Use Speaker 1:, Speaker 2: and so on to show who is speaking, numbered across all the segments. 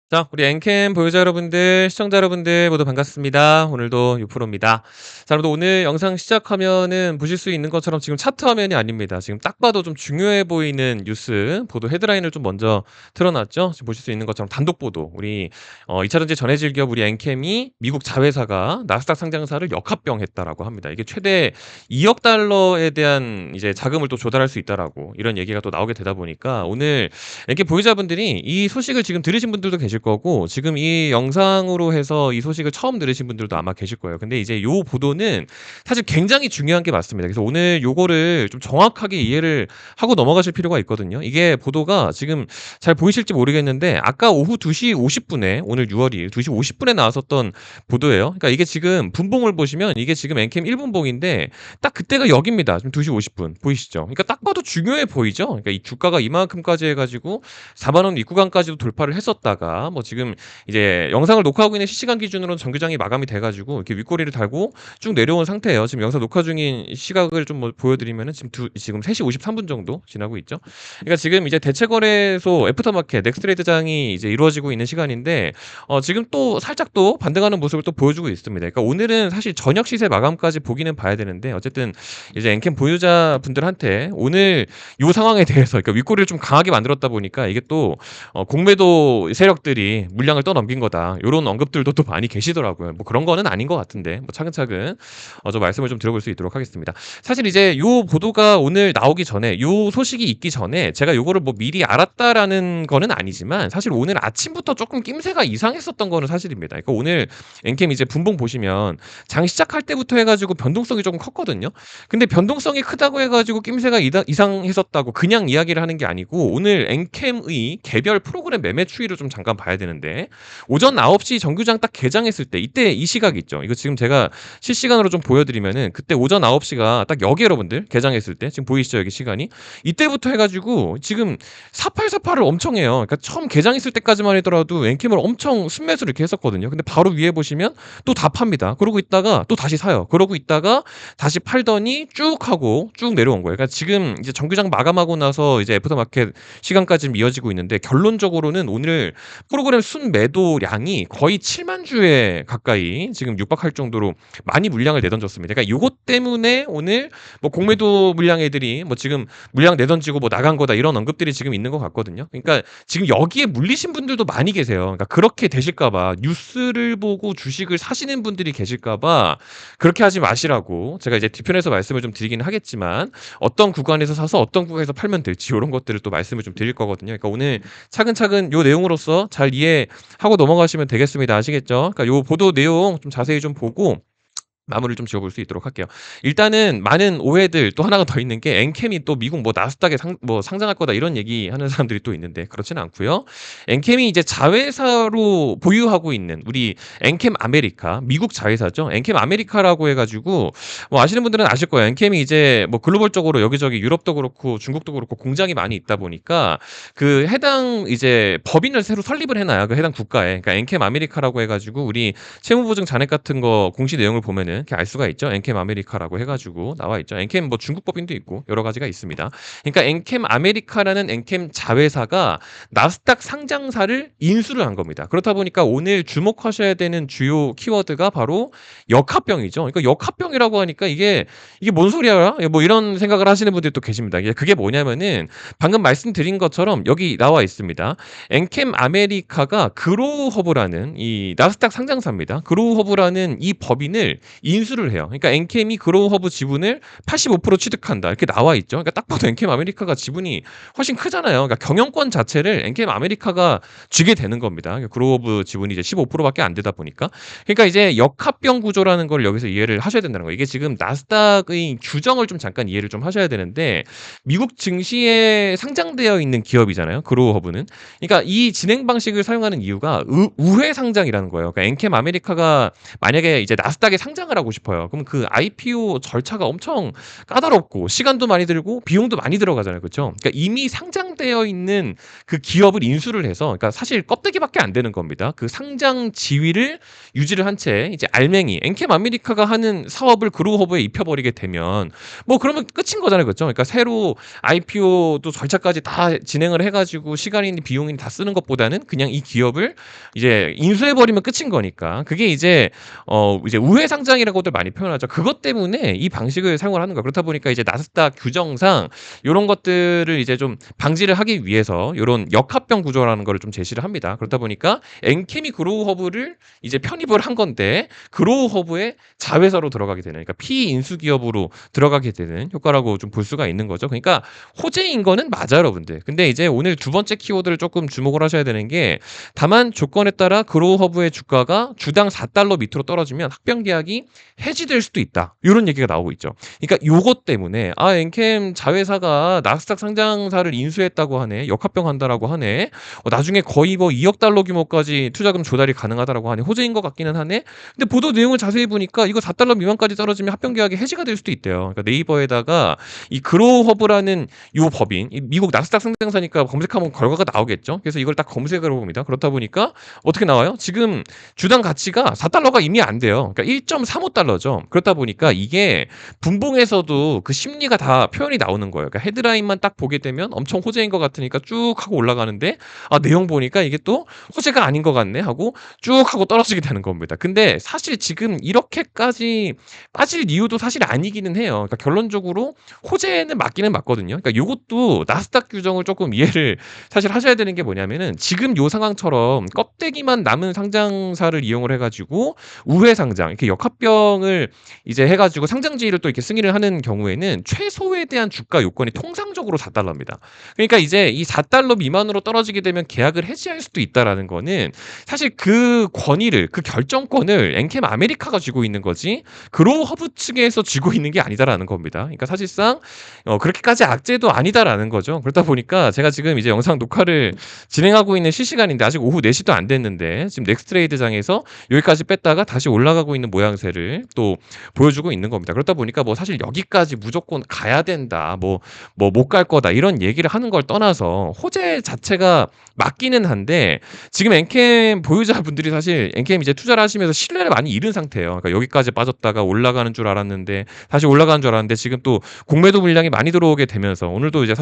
Speaker 1: 자, 우리 엔캠 보유자 여러분들, 시청자 여러분들 모두 반갑습니다. 오늘도 유프로입니다. 자, 여러분들 오늘 영상 시작하면은 보실 수 있는 것처럼 지금 차트 화면이 아닙니다. 지금 딱 봐도 좀 중요해 보이는 뉴스 보도 헤드라인을 좀 먼저 틀어놨죠. 지금 보실 수 있는 것처럼 단독 보도. 우리 2차 전지 전해질 기업 우리 엔캠이 미국 자회사가 나스닥 상장사를 역합병했다라고 합니다. 이게 최대 2억 달러에 대한 이제 자금을 또 조달할 수 있다라고 이런 얘기가 또 나오게 되다 보니까 오늘 이렇게 보유자분들이 이 소식을 지금 들으신 분들도 계실 거고 지금 이 영상으로 해서 이 소식을 처음 들으신 분들도 아마 계실 거예요. 근데 이제 요 보도는 사실 굉장히 중요한 게 맞습니다. 그래서 오늘 요거를 좀 정확하게 이해를 하고 넘어가실 필요가 있거든요. 이게 보도가 지금 잘 보이실지 모르겠는데 아까 오후 2시 50분에 오늘 6월 2일 2시 50분에 나왔었던 보도예요. 그러니까 이게 지금 분봉을 보시면 이게 지금 엔캠 1분봉인데 딱 그때가 여기입니다. 지금 2시 50분 보이시죠? 그러니까 딱 봐도 중요해 보이죠? 그러니까 이 주가가 이만큼까지 해가지고 4만 원 입구간까지도 돌파를 했었다가 뭐 지금 이제 영상을 녹화하고 있는 실시간 기준으로는 정규장이 마감이 돼가지고 이렇게 윗꼬리를 달고 쭉 내려온 상태예요. 지금 영상 녹화 중인 시각을 좀 뭐 보여드리면은 지금 3시 53분 정도 지나고 있죠. 그러니까 지금 이제 대체거래소 애프터마켓 넥스트레이드장이 이제 이루어지고 있는 시간인데 지금 또 살짝 또 반등하는 모습을 또 보여주고 있습니다. 그러니까 오늘은 사실 저녁 시세 마감까지 보기는 봐야 되는데 어쨌든 이제 엔캠 보유자분들한테 오늘 요 상황에 대해서 그러니까 윗꼬리를 좀 강하게 만들었다 보니까 이게 또 공매도 세력들이 물량을 떠넘긴 거다. 요런 언급들도 또 많이 계시더라고요. 뭐 그런 거는 아닌 것 같은데 뭐 차근차근 저 말씀을 좀 드려볼 수 있도록 하겠습니다. 사실 이제 요 보도가 오늘 나오기 전에 요 소식이 있기 전에 제가 요거를 뭐 미리 알았다라는 거는 아니지만 사실 오늘 아침부터 조금 낌새가 이상했었던 거는 사실입니다. 그러니까 오늘 엔캠 이제 분봉 보시면 장 시작할 때부터 해가지고 변동성이 조금 컸거든요. 근데 변동성이 크다고 해가지고 낌새가 이상했었다고 그냥 이야기를 하는 게 아니고 오늘 엔캠의 개별 프로그램 매매 추이를 좀 잠깐 봐야 되는데 오전 9시 정규장 딱 개장했을 때 이때 이 시각 있죠. 이거 지금 제가 실시간으로 좀 보여드리면은 그때 오전 9시가 딱 여기 여러분들 개장했을 때 지금 보이시죠 여기 시간이 이때부터 해가지고 지금 4848을 엄청 해요. 그러니까 처음 개장했을 때까지만 하더라도 엔캠을 엄청 순매수를 이렇게 했었거든요. 근데 바로 위에 보시면 또 다 팝니다. 그러고 있다가 또 다시 사요. 그러고 있다가 다시 팔더니 쭉 하고 쭉 내려온 거예요. 그러니까 지금 이제 정규장 마감하고 나서 이제 애프터마켓 시간까지 이어지고 있는데 결론적으로는 오늘 프로그램 순매도량이 거의 7만 주에 가까이 지금 육박할 정도로 많이 물량을 내던졌습니다. 그러니까 이것 때문에 오늘 뭐 공매도 물량 애들이 뭐 지금 물량 내던지고 뭐 나간 거다 이런 언급들이 지금 있는 것 같거든요. 그러니까 지금 여기에 물리신 분들도 많이 계세요. 그러니까 그렇게 되실까봐 뉴스를 보고 주식을 사시는 분들이 계실까봐 그렇게 하지 마시라고 제가 이제 뒤편에서 말씀을 좀 드리긴 하겠지만 어떤 구간에서 사서 어떤 구간에서 팔면 될지 이런 것들을 또 말씀을 좀 드릴 거거든요. 그러니까 오늘 차근차근 요 내용으로서 잘 이해하고 넘어가시면 되겠습니다. 아시겠죠? 그러니까 요 보도 내용 좀 자세히 좀 보고 마무리를 좀 지어볼 수 있도록 할게요. 일단은 많은 오해들 또 하나가 더 있는 게 엔캠이 또 미국 뭐 나스닥에 상장할 거다 이런 얘기하는 사람들이 또 있는데 그렇지는 않고요. 엔캠이 이제 자회사로 보유하고 있는 우리 엔캠 아메리카 미국 자회사죠. 엔캠 아메리카라고 해가지고 뭐 아시는 분들은 아실 거예요. 엔캠이 이제 뭐 글로벌적으로 여기저기 유럽도 그렇고 중국도 그렇고 공장이 많이 있다 보니까 그 해당 이제 법인을 새로 설립을 해놔요. 그 해당 국가에. 그러니까 엔캠 아메리카라고 해가지고 우리 채무보증 잔액 같은 거 공시 내용을 보면은 이렇게 알 수가 있죠. 엔캠 아메리카라고 해가지고 나와 있죠. 엔캠 뭐 중국 법인도 있고 여러 가지가 있습니다. 그러니까 엔캠 아메리카라는 엔캠 자회사가 나스닥 상장사를 인수를 한 겁니다. 그렇다 보니까 오늘 주목하셔야 되는 주요 키워드가 바로 역합병이죠. 그러니까 역합병이라고 하니까 이게 뭔 소리야? 뭐 이런 생각을 하시는 분들이 또 계십니다. 그게 뭐냐면은 방금 말씀드린 것처럼 여기 나와 있습니다. 엔캠 아메리카가 그로우허브라는 이 나스닥 상장사입니다. 그로우허브라는 이 법인을 인수를 해요. 그러니까 엔캠이 그로우허브 지분을 85% 취득한다. 이렇게 나와 있죠. 그러니까 딱 봐도 엔캠 아메리카가 지분이 훨씬 크잖아요. 그러니까 경영권 자체를 엔캠 아메리카가 쥐게 되는 겁니다. 그러니까 그로우허브 지분이 이제 15%밖에 안 되다 보니까. 그러니까 이제 역합병 구조라는 걸 여기서 이해를 하셔야 된다는 거예요. 이게 지금 나스닥의 규정을 좀 잠깐 이해를 좀 하셔야 되는데 미국 증시에 상장되어 있는 기업이잖아요. 그로우허브는. 그러니까 이 진행 방식을 사용하는 이유가 우회 상장이라는 거예요. 그러니까 엔캠 아메리카가 만약에 이제 나스닥에 상장을 IPO를 하고 싶어요. 그럼 그 IPO 절차가 엄청 까다롭고 시간도 많이 들고 비용도 많이 들어가잖아요. 그쵸? 그러니까 이미 상장되어 있는 그 기업을 인수를 해서 그러니까 사실 껍데기밖에 안 되는 겁니다. 그 상장 지위를 유지를 한 채 이제 알맹이 엔캠 아메리카가 하는 사업을 그로우허브에 입혀버리게 되면 뭐 그러면 끝인 거잖아요. 그렇죠? 그러니까 새로 IPO도 절차까지 다 진행을 해가지고 시간이니 비용이니 다 쓰는 것보다는 그냥 이 기업을 이제 인수해버리면 끝인 거니까 그게 이제 우회 상장이라고들 많이 표현하죠. 그것 때문에 이 방식을 사용을 하는 거예요. 그렇다 보니까 이제 나스닥 규정상 이런 것들을 이제 좀 방지를 하기 위해서 이런 역합병 구조라는 거를 좀 제시를 합니다. 그렇다 보니까 엔캠이 그로우허브를 이제 편입을 한 건데 그로우허브의 자회사로 들어가게 되는 그러니까 피인수 기업으로 들어가게 되는 효과라고 좀 볼 수가 있는 거죠. 그러니까 호재인 거는 맞아요, 여러분들. 근데 이제 오늘 두 번째 키워드를 조금 주목을 하셔야 되는 게 다만 조건에 따라 그로우허브의 주가가 주당 4달러 밑으로 떨어지면 합병 계약이 해지될 수도 있다. 이런 얘기가 나오고 있죠. 그러니까 요것 때문에 엔캠 자회사가 나스닥 상장사를 인수했다고 하네. 역합병한다라고 하네. 나중에 거의 뭐 2억 달러 규모까지 투자금 조달이 가능하다라고 하네. 호재인 것 같기는 하네. 근데 보도 내용을 자세히 보니까 이거 4달러 미만까지 떨어지면 합병 계약이 해지가 될 수도 있대요. 그러니까 네이버에다가 이 그로우허브라는 요 법인, 이 미국 나스닥 상장사니까 검색하면 결과가 나오겠죠. 그래서 이걸 딱 검색을 해봅니다. 그렇다 보니까 어떻게 나와요? 지금 주당 가치가 4달러가 이미 안 돼요. 그러니까 1.35달러죠. 그렇다 보니까 이게 분봉에서도 그 심리가 다 표현이 나오는 거예요. 그러니까 헤드라인만 딱 보게 되면 엄청 호재인 것 같으니까 쭉 하고 올라가는데 내용 보니까 이게 또 호재가 아닌 것 같네 하고 쭉 하고 떨어지게 되는 겁니다. 근데 사실 지금 이렇게까지 빠질 이유도 사실 아니기는 해요. 그러니까 결론적으로 호재는 맞기는 맞거든요. 그러니까 요것도 나스닥 규정을 조금 이해를 사실 하셔야 되는 게 뭐냐면은 지금 요 상황처럼 껍데기만 남은 상장사를 이용을 해가지고 우회 상장 이렇게 역합병을 이제 해가지고 상장지위를 또 이렇게 승인을 하는 경우에는 최소에 대한 주가 요건이 통상적으로 4달러입니다. 그러니까 이제 이 4달러 미만으로 떨어지게 되면 계약을 해지할 수도 있다라는 거는 사실 그 권위를 그 결정권을 엔캠 아메리카가 쥐고 있는 거지 그로우허브 측에서 쥐고 있는 게 아니다라는 겁니다. 그러니까 사실상 그렇게까지 악재도 아니다라는 거죠. 그렇다 보니까 제가 지금 이제 영상 녹화를 진행하고 있는 실시간인데 아직 오후 4시도 안 됐는데 지금 넥스트레이드장에서 여기까지 뺐다가 다시 올라가고 있는 모양새를 또 보여주고 있는 겁니다. 그렇다 보니까 뭐 사실 여기까지 무조건 가야 된다, 뭐 못 갈 거다 이런 얘기를 하는 걸 떠나서 호재 자체가 맞기는 한데 지금 엔캠 보유자분들이 사실 엔캠 이제 투자를 하시면서 신뢰를 많이 잃은 상태예요. 그러니까 여기까지 빠졌다가 올라가는 줄 알았는데 다시 올라가는 줄 알았는데 지금 또 공매도 물량이 많이 들어오게 되면서 오늘도 이제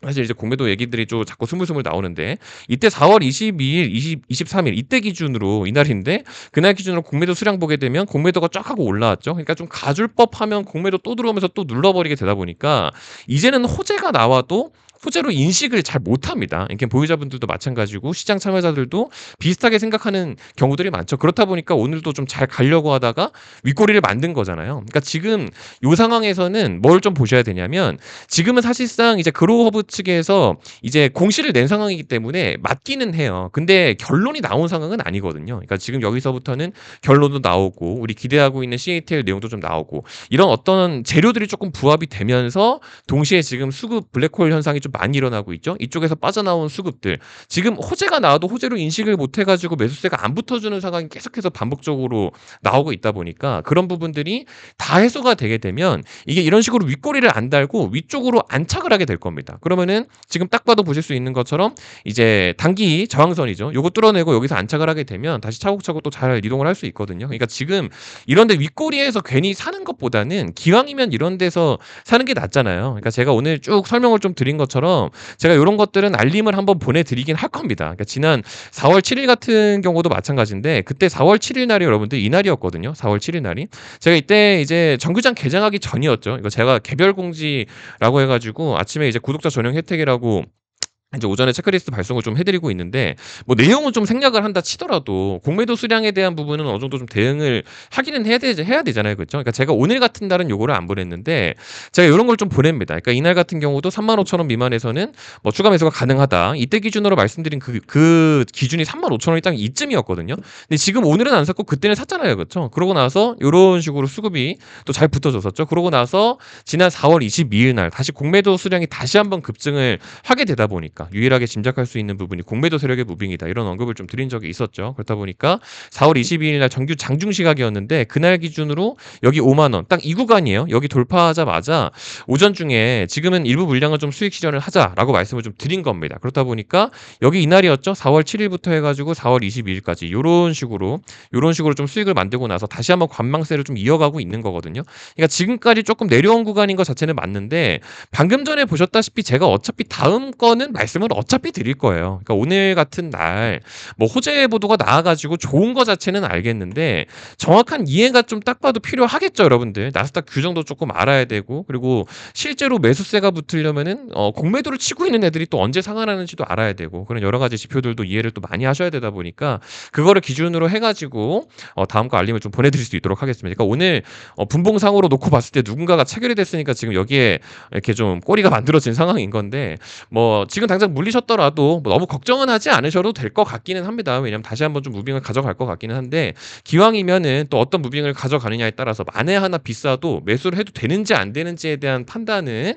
Speaker 1: 사실 이제 공매도 얘기들이 좀 자꾸 스물스물 나오는데 이때 4월 22일, 23일 이때 기준으로 이날인데 그날 기준으로 공매도 수량 보게 되면 공매도가 쫙 하고 올라왔죠. 그러니까 좀 가줄 법하면 공매도 또 들어오면서 또 눌러버리게 되다 보니까 이제는 호재가 나와도 호재로 인식을 잘 못합니다. 이렇게 보유자분들도 마찬가지고 시장 참여자들도 비슷하게 생각하는 경우들이 많죠. 그렇다 보니까 오늘도 좀 잘 가려고 하다가 윗꼬리를 만든 거잖아요. 그러니까 지금 이 상황에서는 뭘 좀 보셔야 되냐면 지금은 사실상 이제 그로우허브 측에서 이제 공시를 낸 상황이기 때문에 맞기는 해요. 근데 결론이 나온 상황은 아니거든요. 그러니까 지금 여기서부터는 결론도 나오고 우리 기대하고 있는 CATL 내용도 좀 나오고 이런 어떤 재료들이 조금 부합이 되면서 동시에 지금 수급 블랙홀 현상이 좀 많이 일어나고 있죠. 이쪽에서 빠져나온 수급들 지금 호재가 나와도 호재로 인식을 못 해가지고 매수세가 안 붙어주는 상황이 계속해서 반복적으로 나오고 있다 보니까 그런 부분들이 다 해소가 되게 되면 이게 이런 식으로 윗꼬리를 안 달고 위쪽으로 안착을 하게 될 겁니다. 그러면은 지금 딱 봐도 보실 수 있는 것처럼 이제 단기 저항선이죠. 요거 뚫어내고 여기서 안착을 하게 되면 다시 차곡차곡 또 잘 이동을 할 수 있거든요. 그러니까 지금 이런데 윗꼬리에서 괜히 사는 것보다는 기왕이면 이런 데서 사는 게 낫잖아요. 그러니까 제가 오늘 쭉 설명을 좀 드린 것처럼 제가 이런 것들은 알림을 한번 보내드리긴 할 겁니다. 그러니까 지난 4월 7일 같은 경우도 마찬가지인데 그때 4월 7일 날이 여러분들 이날이었거든요. 4월 7일 날이 제가 이때 이제 정규장 개장하기 전이었죠. 이거 제가 개별 공지라고 해가지고 아침에 이제 구독자 전용 혜택이라고 이제 오전에 체크리스트 발송을 좀 해드리고 있는데 뭐 내용은 좀 생략을 한다 치더라도 공매도 수량에 대한 부분은 어느 정도 좀 대응을 하기는 해야 되잖아요, 그렇죠? 그러니까 제가 오늘 같은 날은 요거를 안 보냈는데 제가 이런 걸 좀 보냅니다. 그러니까 이날 같은 경우도 35,000원 미만에서는 뭐 추가 매수가 가능하다. 이때 기준으로 말씀드린 그 기준이 35,000원이 딱 이쯤이었거든요. 근데 지금 오늘은 안 샀고 그때는 샀잖아요, 그렇죠? 그러고 나서 이런 식으로 수급이 또 잘 붙어졌었죠. 그러고 나서 지난 4월 22일 날 다시 공매도 수량이 다시 한번 급증을 하게 되다 보니까. 보니까 유일하게 짐작할 수 있는 부분이 공매도 세력의 무빙이다. 이런 언급을 좀 드린 적이 있었죠. 그렇다 보니까 4월 22일 날 정규 장중 시각이었는데 그날 기준으로 여기 5만 원, 딱 이 구간이에요. 여기 돌파하자마자 오전 중에 지금은 일부 물량을 좀 수익 실현을 하자라고 말씀을 좀 드린 겁니다. 그렇다 보니까 여기 이날이었죠. 4월 7일부터 해가지고 4월 22일까지 요런 식으로 좀 수익을 만들고 나서 다시 한번 관망세를 좀 이어가고 있는 거거든요. 그러니까 지금까지 조금 내려온 구간인 것 자체는 맞는데 방금 전에 보셨다시피 제가 어차피 다음 거는 말씀을 어차피 드릴 거예요. 그러니까 오늘 같은 날 뭐 호재 보도가 나와가지고 좋은 거 자체는 알겠는데 정확한 이해가 좀 딱 봐도 필요하겠죠, 여러분들. 나스닥 규정도 조금 알아야 되고 그리고 실제로 매수세가 붙으려면은 공매도를 치고 있는 애들이 또 언제 상한하는지도 알아야 되고 그런 여러 가지 지표들도 이해를 또 많이 하셔야 되다 보니까 그거를 기준으로 해가지고 다음 거 알림을 좀 보내드릴 수 있도록 하겠습니다. 그러니까 오늘 분봉상으로 놓고 봤을 때 누군가가 체결이 됐으니까 지금 여기에 이렇게 좀 꼬리가 만들어진 상황인 건데 뭐 지금 당장 물리셨더라도 뭐 너무 걱정은 하지 않으셔도 될 것 같기는 합니다. 왜냐면 다시 한번 좀 무빙을 가져갈 것 같기는 한데 기왕이면은 또 어떤 무빙을 가져가느냐에 따라서 만에 하나 비싸도 매수를 해도 되는지 안 되는지에 대한 판단은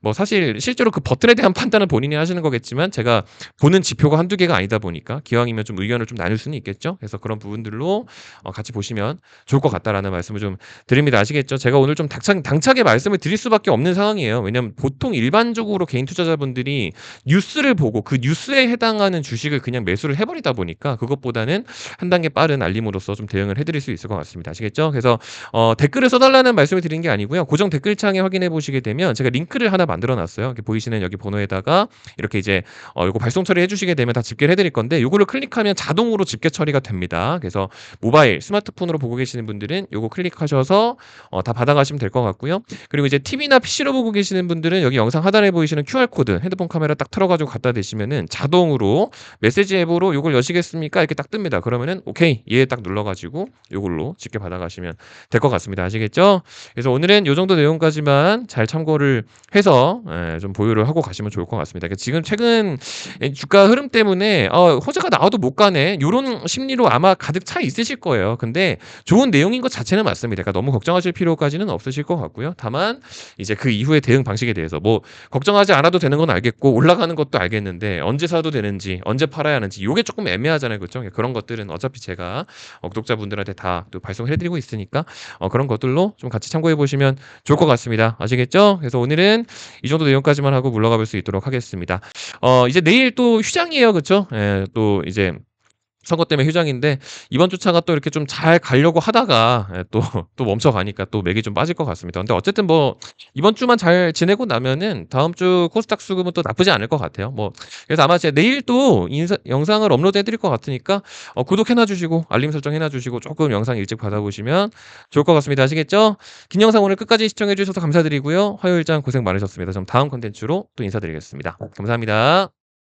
Speaker 1: 뭐 사실 실제로 그 버튼에 대한 판단은 본인이 하시는 거겠지만 제가 보는 지표가 한두 개가 아니다 보니까 기왕이면 좀 의견을 좀 나눌 수는 있겠죠. 그래서 그런 부분들로 같이 보시면 좋을 것 같다라는 말씀을 좀 드립니다. 아시겠죠? 제가 오늘 좀 당차게 말씀을 드릴 수밖에 없는 상황이에요. 왜냐면 보통 일반적으로 개인 투자자분들이 뉴스를 보고 그 뉴스에 해당하는 주식을 그냥 매수를 해버리다 보니까 그것보다는 한 단계 빠른 알림으로써 좀 대응을 해드릴 수 있을 것 같습니다. 아시겠죠? 그래서 댓글을 써달라는 말씀을 드린 게 아니고요. 고정 댓글창에 확인해 보시게 되면 제가 링크를 하나 만들어 놨어요. 이렇게 보이시는 여기 번호에다가 이렇게 이제 이거 발송 처리해 주시게 되면 다 집계를 해드릴 건데 이거를 클릭하면 자동으로 집계 처리가 됩니다. 그래서 모바일 스마트폰으로 보고 계시는 분들은 요거 클릭하셔서 다 받아가시면 될 것 같고요. 그리고 이제 TV나 PC로 보고 계시는 분들은 여기 영상 하단에 보이시는 QR코드 핸드폰 카메라 딱 틀어가지고 갖다 대시면은 자동으로 메시지 앱으로 요걸 여시겠습니까? 이렇게 딱 뜹니다. 그러면은 오케이 예 딱 눌러가지고 요걸로 집계 받아가시면 될 것 같습니다. 아시겠죠? 그래서 오늘은 요 정도 내용까지만 잘 참고를 해서 좀 보유를 하고 가시면 좋을 것 같습니다. 그러니까 지금 최근 주가 흐름 때문에 호재가 나와도 못 가네 요런 심리로 아마 가득 차 있으실 거예요. 근데 좋은 내용인 것 자체는 맞습니다. 그러니까 너무 걱정하실 필요까지는 없으실 것 같고요. 다만 이제 그 이후의 대응 방식에 대해서 뭐 걱정하지 않아도 되는 건 알겠고 올라가는 것도 알겠는데 언제 사도 되는지 언제 팔아야 하는지 요게 조금 애매하잖아요. 그렇죠? 그런 것들은 어차피 제가 구독자분들한테 다 또 발송을 해드리고 있으니까 그런 것들로 좀 같이 참고해 보시면 좋을 것 같습니다. 아시겠죠? 그래서 오늘은 이 정도 내용까지만 하고 물러가 볼 수 있도록 하겠습니다. 이제 내일 또 휴장이에요. 그렇죠? 예, 또 이제 선거 때문에 휴장인데 이번 주차가 또 이렇게 좀 잘 가려고 하다가 또 멈춰가니까 또 맥이 좀 빠질 것 같습니다. 근데 어쨌든 뭐 이번 주만 잘 지내고 나면은 다음 주 코스닥 수급은 또 나쁘지 않을 것 같아요. 뭐 그래서 아마 제가 내일 또 영상을 업로드해 드릴 것 같으니까 구독해놔 주시고 알림 설정 해놔 주시고 조금 영상 일찍 받아보시면 좋을 것 같습니다. 아시겠죠? 긴 영상 오늘 끝까지 시청해 주셔서 감사드리고요. 화요일장 고생 많으셨습니다. 좀 다음 콘텐츠로 또 인사드리겠습니다. 감사합니다.